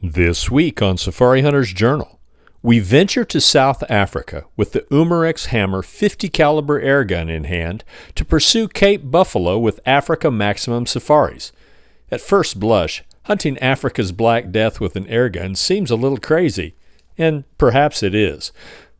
This week on Safari Hunter's Journal, we venture to South Africa with the Umarex Hammer 50 caliber airgun in hand to pursue Cape buffalo with Africa Maximum Safaris. At first blush, hunting Africa's Black Death with an airgun seems a little crazy, and perhaps it is.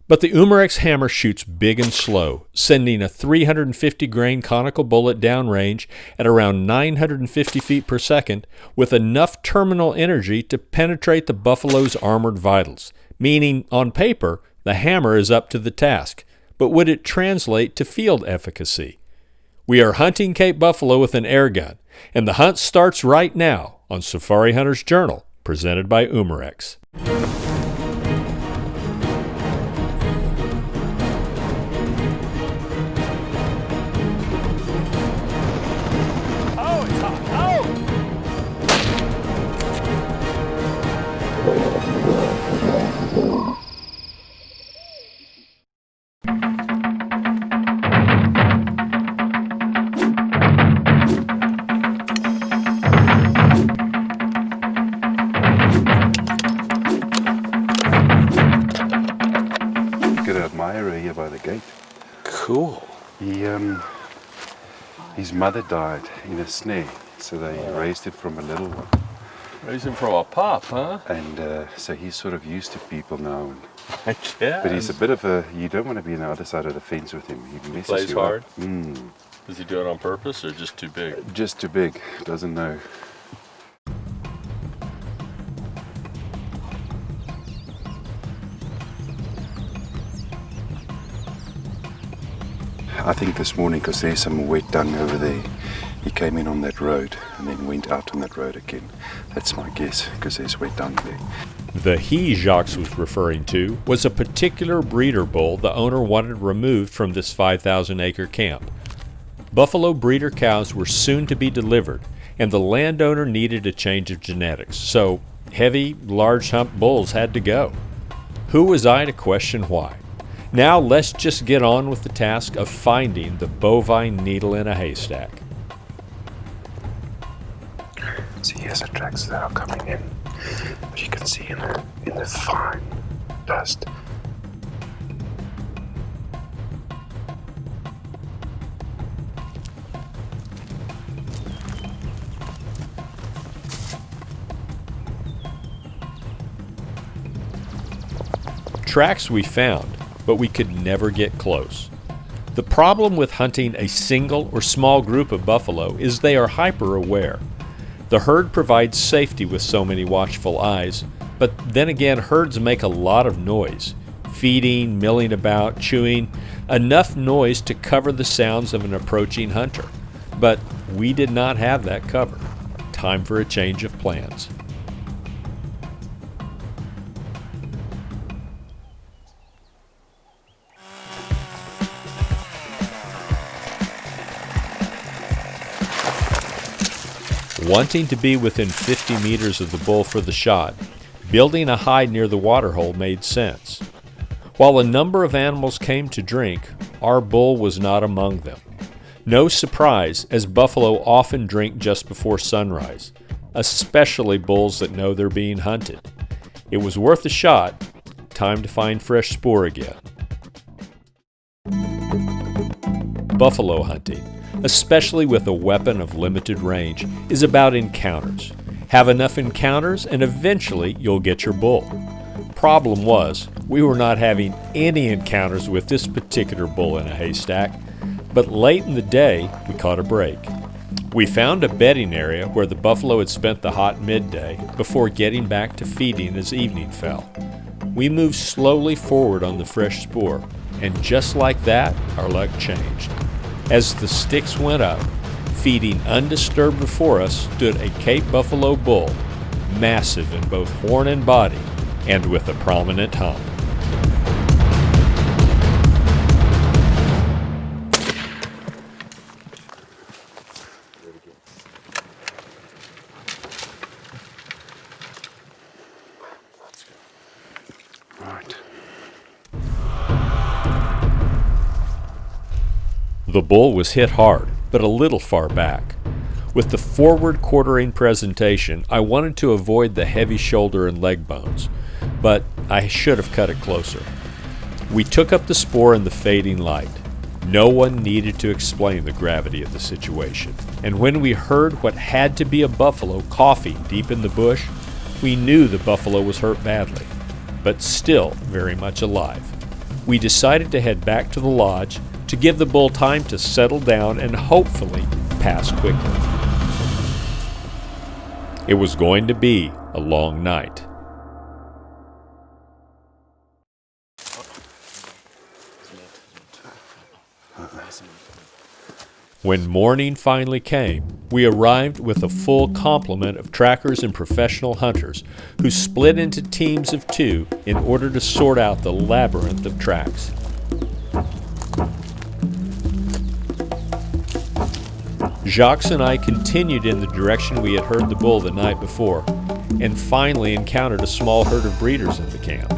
But the Umarex Hammer shoots big and slow, sending a 350 grain conical bullet downrange at around 950 feet per second with enough terminal energy to penetrate the buffalo's armored vitals, meaning, on paper, the hammer is up to the task. But would it translate to field efficacy? We are hunting Cape buffalo with an airgun, and the hunt starts right now on Safari Hunter's Journal, presented by Umarex. Here by the gate. Cool. His mother died in a snare, so they raised it from a little one. Raised him from a pup, huh? And so he's sort of used to people now. I guess. But he's a bit of a, you don't want to be on the other side of the fence with him. He messes Plays you hard? Up. Does he do it on purpose or just too big? Just too big, doesn't know. I think this morning, because there's some wet dung over there, he came in on that road and then went out on that road again. That's my guess, because there's wet dung there. The he Jacques was referring to was a particular breeder bull the owner wanted removed from this 5,000-acre camp. Buffalo breeder cows were soon to be delivered, and the landowner needed a change of genetics, so heavy, large hump bulls had to go. Who was I to question why? Now let's just get on with the task of finding the bovine needle in a haystack. See, here's the tracks that are coming in, but you can see in the fine dust. Tracks we found, but we could never get close. The problem with hunting a single or small group of buffalo is they are hyper-aware. The herd provides safety with so many watchful eyes, but then again herds make a lot of noise. Feeding, milling about, chewing, enough noise to cover the sounds of an approaching hunter. But we did not have that cover. Time for a change of plans. Wanting to be within 50 meters of the bull for the shot, building a hide near the waterhole made sense. While a number of animals came to drink, our bull was not among them. No surprise, as buffalo often drink just before sunrise, especially bulls that know they're being hunted. It was worth a shot. Time to find fresh spoor again. Buffalo hunting, especially with a weapon of limited range, is about encounters. Have enough encounters and eventually you'll get your bull. Problem was, we were not having any encounters with this particular bull in a haystack, but late in the day we caught a break. We found a bedding area where the buffalo had spent the hot midday before getting back to feeding as evening fell. We moved slowly forward on the fresh spoor, and just like that, our luck changed. As the sticks went up, feeding undisturbed before us stood a Cape buffalo bull, massive in both horn and body, and with a prominent hump. Right. The bull was hit hard, but a little far back. With the forward quartering presentation, I wanted to avoid the heavy shoulder and leg bones, but I should have cut it closer. We took up the spoor in the fading light. No one needed to explain the gravity of the situation. And when we heard what had to be a buffalo coughing deep in the bush, we knew the buffalo was hurt badly, but still very much alive. We decided to head back to the lodge to give the bull time to settle down and hopefully pass quickly. It was going to be a long night. When morning finally came, we arrived with a full complement of trackers and professional hunters who split into teams of 2 in order to sort out the labyrinth of tracks. Jacques and I continued in the direction we had heard the bull the night before, and finally encountered a small herd of breeders in the camp.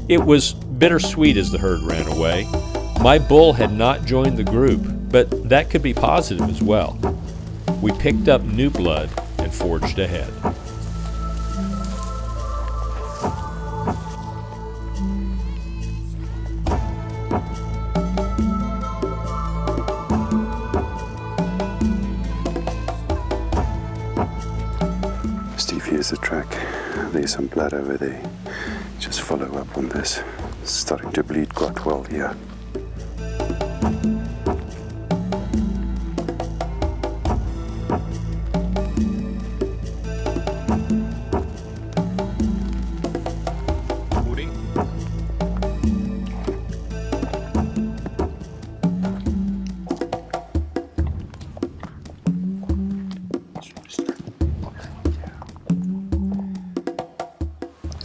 It was bittersweet as the herd ran away. My bull had not joined the group, but that could be positive as well. We picked up new blood and forged ahead. Steve, here's the track. There's some blood over there. Just follow up on this. It's starting to bleed quite well here.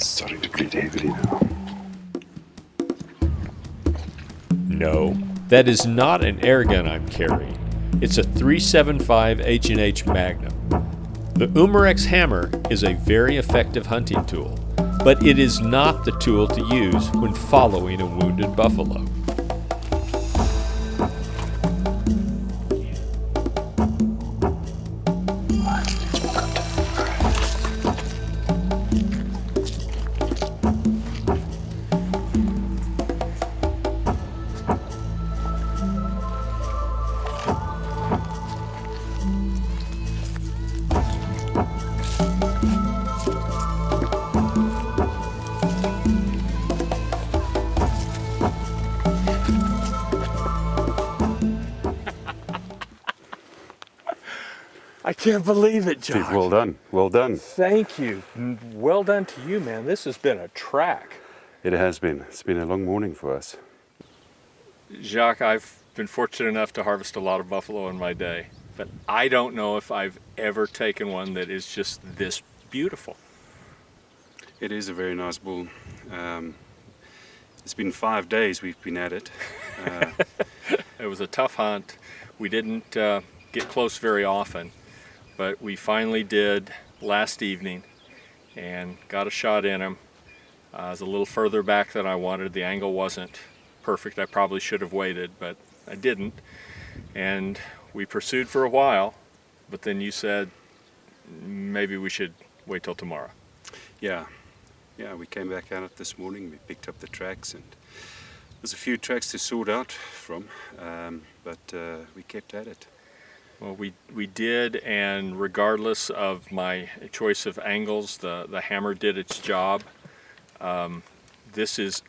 Starting to bleed heavily now. No, that is not an airgun I'm carrying. It's a 375 H&H Magnum. The Umarex hammer is a very effective hunting tool, but it is not the tool to use when following a wounded buffalo. I can't believe it, John. Steve, well done. Well done. Thank you. Well done to you, man. This has been a track. It has been. It's been a long morning for us. Jacques, I've been fortunate enough to harvest a lot of buffalo in my day, but I don't know if I've ever taken one that is just this beautiful. It is a very nice bull. It's been 5 days we've been at it. It was a tough hunt. We didn't get close very often, but we finally did last evening and got a shot in him. I was a little further back than I wanted. The angle wasn't perfect. I probably should have waited, but I didn't. And we pursued for a while, but then you said maybe we should wait till tomorrow. Yeah, we came back at it this morning. We picked up the tracks, and there's a few tracks to sort out from, but we kept at it. Well, we did, and regardless of my choice of angles, the hammer did its job. This is,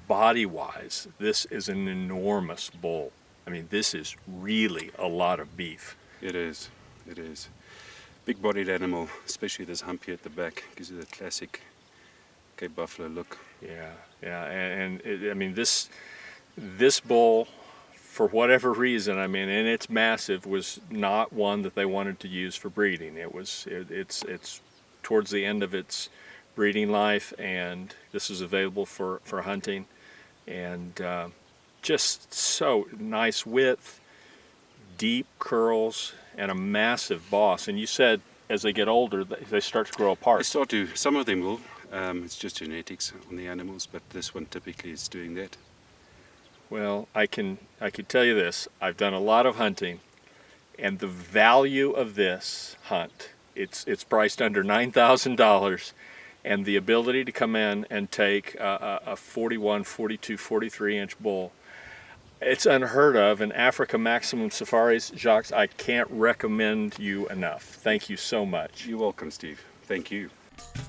body-wise, this is an enormous bull. I mean, this is really a lot of beef. It is. Big-bodied animal, especially this humpy at the back, gives you the classic Cape Buffalo look. Yeah, and I mean, this bull, for whatever reason, I mean, and it's massive, was not one that they wanted to use for breeding. It's towards the end of its breeding life, and this is available for hunting, and just so nice width, deep curls, and a massive boss. And you said as they get older, they start to grow apart. They start to. Some of them will. It's just genetics on the animals, but this one typically is doing that. Well, I can tell you this. I've done a lot of hunting, And the value of this hunt, it's priced under $9,000, and the ability to come in and take a 41, 42, 43-inch bull, it's unheard of in Africa Maximum Safaris. Jacques, I can't recommend you enough. Thank you so much. You're welcome, Steve. Thank you.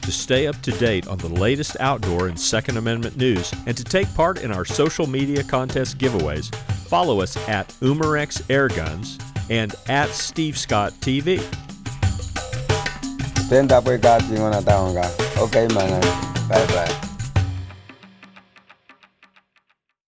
To stay up to date on the latest outdoor and Second Amendment news and to take part in our social media contest giveaways, follow us at Umarex Airguns and at Steve Scott TV. Tenda pues kati ngona taonga. Okay man. Bye bye.